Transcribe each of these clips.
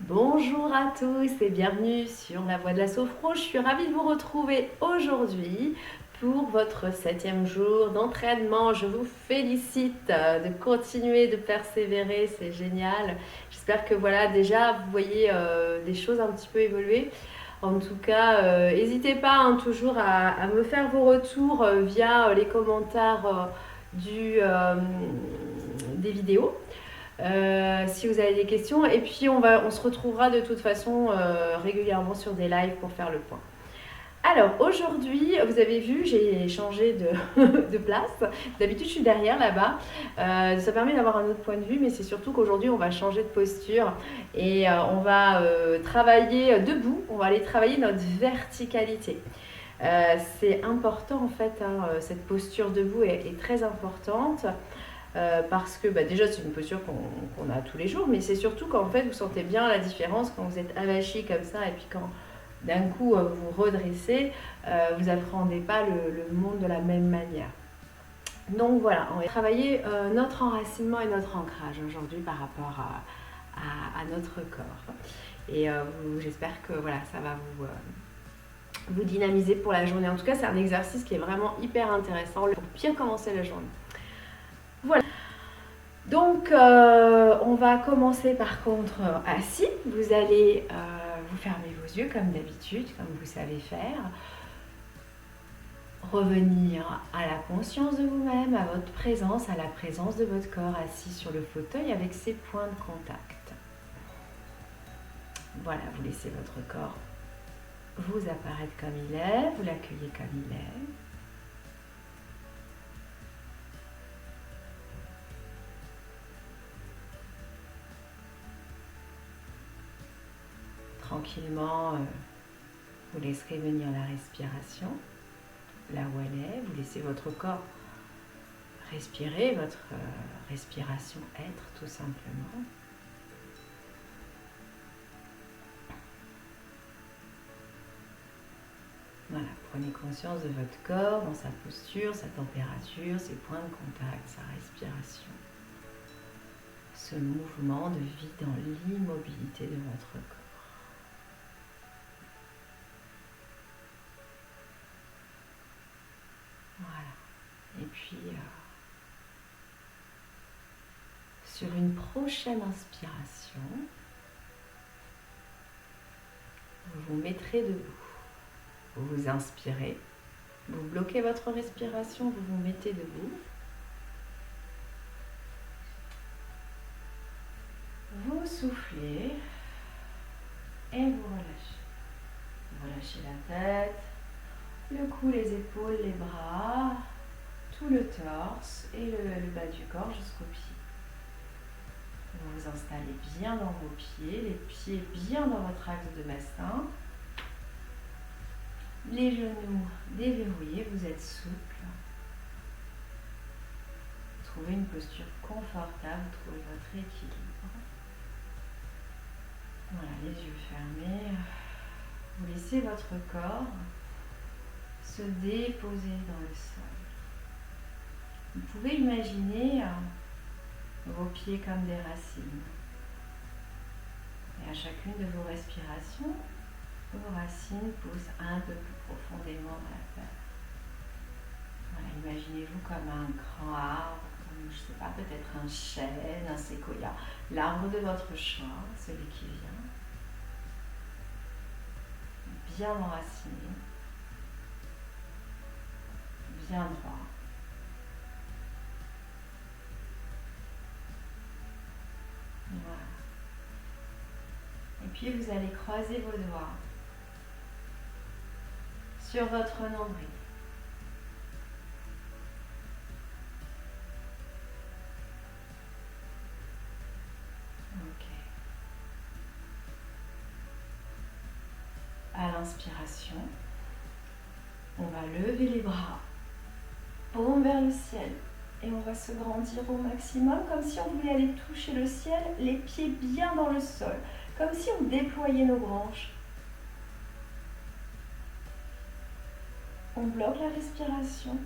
Bonjour à tous et bienvenue sur la Voie de la Sophro. Je suis ravie de vous retrouver aujourd'hui pour votre 7e jour d'entraînement. Je vous félicite de continuer de persévérer, c'est génial. J'espère que voilà, déjà vous voyez des choses un petit peu évoluer. En tout cas, n'hésitez pas toujours à me faire vos retours via les commentaires des vidéos. Si vous avez des questions, et puis on se retrouvera de toute façon régulièrement sur des lives pour faire le point. Alors aujourd'hui, vous avez vu, j'ai changé de place. D'habitude, je suis derrière là-bas. Ça permet d'avoir un autre point de vue, mais c'est surtout qu'aujourd'hui, on va changer de posture et on va travailler debout. On va aller travailler notre verticalité. C'est important en fait, cette posture debout est très importante. Parce que déjà c'est une posture qu'on a tous les jours, mais c'est surtout qu'en fait vous sentez bien la différence quand vous êtes avachi comme ça et puis quand d'un coup vous redressez, vous n'appréhendez pas le monde de la même manière. Donc voilà, on va travailler notre enracinement et notre ancrage aujourd'hui par rapport à notre corps. Et j'espère que voilà, ça va vous dynamiser pour la journée. En tout cas, c'est un exercice qui est vraiment hyper intéressant pour bien commencer la journée. Voilà. Donc, on va commencer par contre assis. Vous allez vous fermer vos yeux comme d'habitude, comme vous savez faire. Revenir à la conscience de vous-même, à votre présence, à la présence de votre corps assis sur le fauteuil avec ses points de contact. Voilà, vous laissez votre corps vous apparaître comme il est, vous l'accueillez comme il est. Tranquillement, vous laisserez venir la respiration, là où elle est. Vous laissez votre corps respirer, votre respiration être tout simplement. Voilà, prenez conscience de votre corps, dans sa posture, sa température, ses points de contact, sa respiration. Ce mouvement de vie dans l'immobilité de votre corps. Voilà. Et puis, sur une prochaine inspiration, vous vous mettrez debout. Vous vous inspirez, vous bloquez votre respiration, vous vous mettez debout. Vous soufflez et vous relâchez. Vous relâchez la tête, le cou, les épaules, les bras, tout le torse et le bas du corps jusqu'aux pieds. Vous vous installez bien dans vos pieds, les pieds bien dans votre axe de bassin. Les genoux déverrouillés, vous êtes souple. Trouvez une posture confortable, trouvez votre équilibre. Voilà, les yeux fermés. Vous laissez votre corps se déposer dans le sol. Vous pouvez imaginer vos pieds comme des racines. Et à chacune de vos respirations, vos racines poussent un peu plus profondément dans la terre. Voilà, imaginez-vous comme un grand arbre, comme, je ne sais pas, peut-être un chêne, un séquoia, l'arbre de votre choix, celui qui vient. Bien enraciné, bien droit. Voilà. Et puis vous allez croiser vos doigts sur votre nombril. Ok. À l'inspiration, on va lever les bras, paume vers le ciel. Et on va se grandir au maximum, comme si on voulait aller toucher le ciel, les pieds bien dans le sol, comme si on déployait nos branches. On bloque la respiration,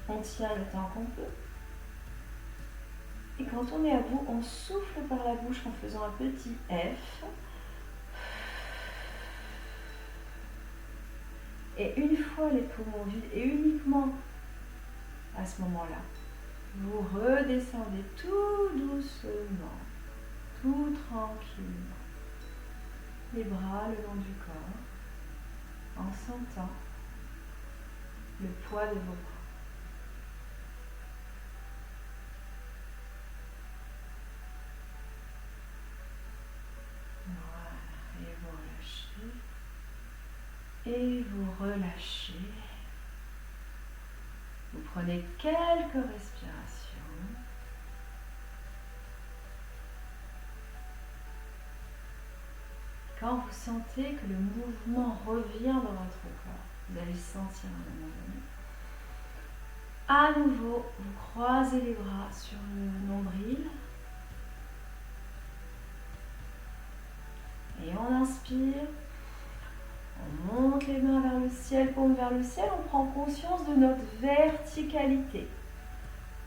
on tient le temps qu'on peut. Et quand on est à bout, on souffle par la bouche en faisant un petit F. Et une fois les poumons vides, et uniquement à ce moment-là, vous redescendez tout doucement, tout tranquillement, les bras le long du corps, en sentant le poids de vos bras. Voilà, et vous relâchez. Et vous relâchez. Vous prenez quelques respirations. Quand vous sentez que le mouvement revient dans votre corps, vous allez le sentir à un moment donné. À nouveau, vous croisez les bras sur le nombril. Et on inspire. On monte les mains vers le ciel, paume vers le ciel. On prend conscience de notre verticalité,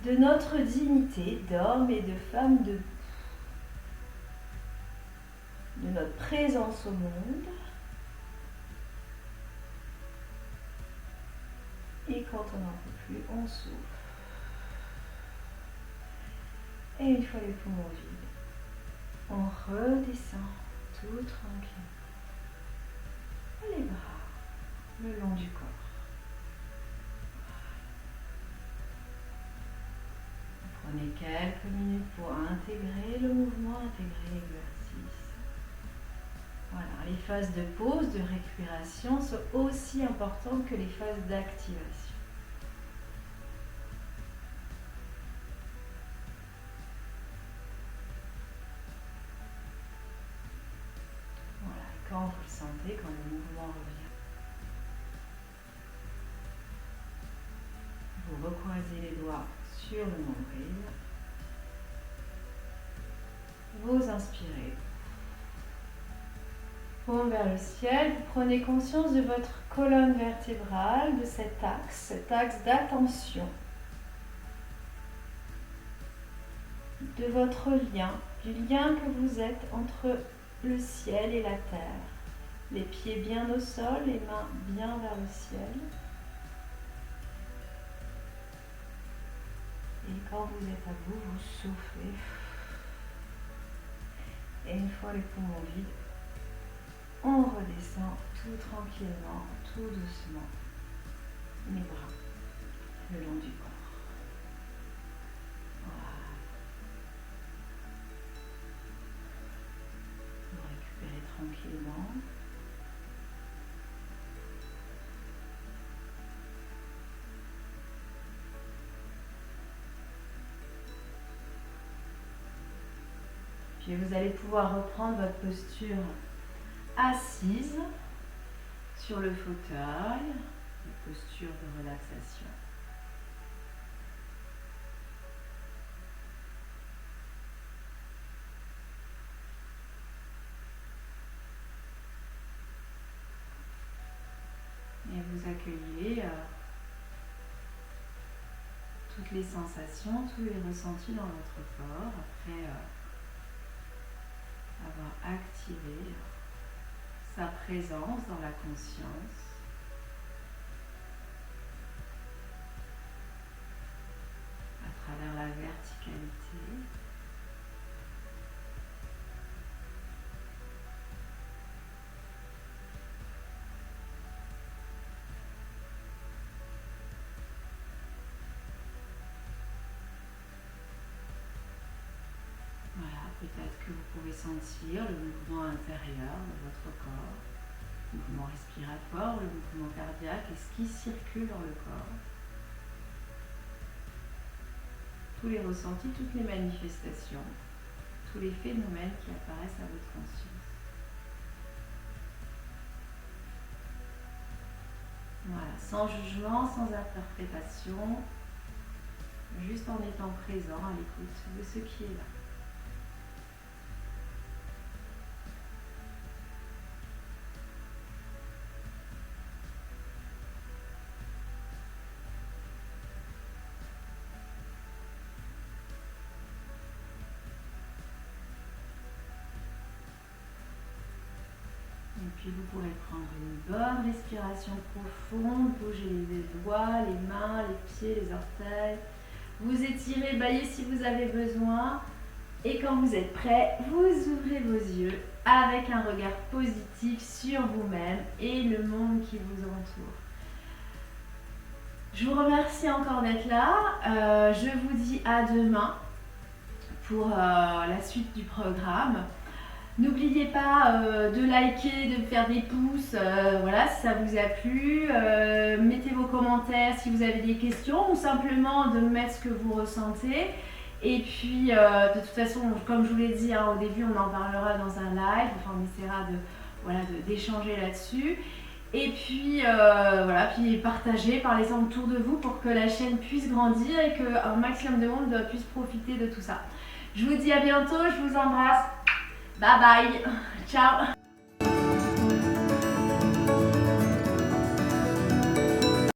de notre dignité d'homme et de femme debout, de notre présence au monde. Et quand on n'en peut plus, on souffle. Et une fois les poumons vides, on redescend tout tranquille. Les bras le long du corps. Vous prenez quelques minutes pour intégrer le mouvement, intégrer l'exercice. Voilà, les phases de pause, de récupération sont aussi importantes que les phases d'activation. Voilà, quand vous le sentez, quand le mouvement revient, vous recroisez les doigts sur le nombril. Vous inspirez. Paume vers le ciel, vous prenez conscience de votre colonne vertébrale, de cet axe d'attention, de votre lien, du lien que vous êtes entre le ciel et la terre. Les pieds bien au sol, les mains bien vers le ciel. Et quand vous êtes à bout, vous soufflez. Et une fois les poumons vides, on redescend tout tranquillement, tout doucement, les bras le long du corps. Voilà. Vous récupérez tranquillement. Puis vous allez pouvoir reprendre votre posture assise sur le fauteuil, une posture de relaxation. Et vous accueillez toutes les sensations, tous les ressentis dans votre corps après avoir activé sa présence dans la conscience. À travers la verticalité. Peut-être que vous pouvez sentir le mouvement intérieur de votre corps, le mouvement respiratoire, le mouvement cardiaque et ce qui circule dans le corps. Tous les ressentis, toutes les manifestations, tous les phénomènes qui apparaissent à votre conscience. Voilà, sans jugement, sans interprétation, juste en étant présent à l'écoute de ce qui est là. puis vous pourrez prendre une bonne respiration profonde, bouger les doigts, les mains, les pieds, les orteils. Vous étirez, baillez si vous avez besoin. Et quand vous êtes prêt, vous ouvrez vos yeux avec un regard positif sur vous-même et le monde qui vous entoure. Je vous remercie encore d'être là. Je vous dis à demain pour la suite du programme. N'oubliez pas de liker, de faire des pouces, voilà, si ça vous a plu. Mettez vos commentaires si vous avez des questions ou simplement de mettre ce que vous ressentez. Et puis, de toute façon, comme je vous l'ai dit au début, on en parlera dans un live. Enfin, on essaiera d'échanger là-dessus. Et puis, puis partagez, parlez-en autour de vous pour que la chaîne puisse grandir et qu'un maximum de monde puisse profiter de tout ça. Je vous dis à bientôt, je vous embrasse. Bye bye. Ciao.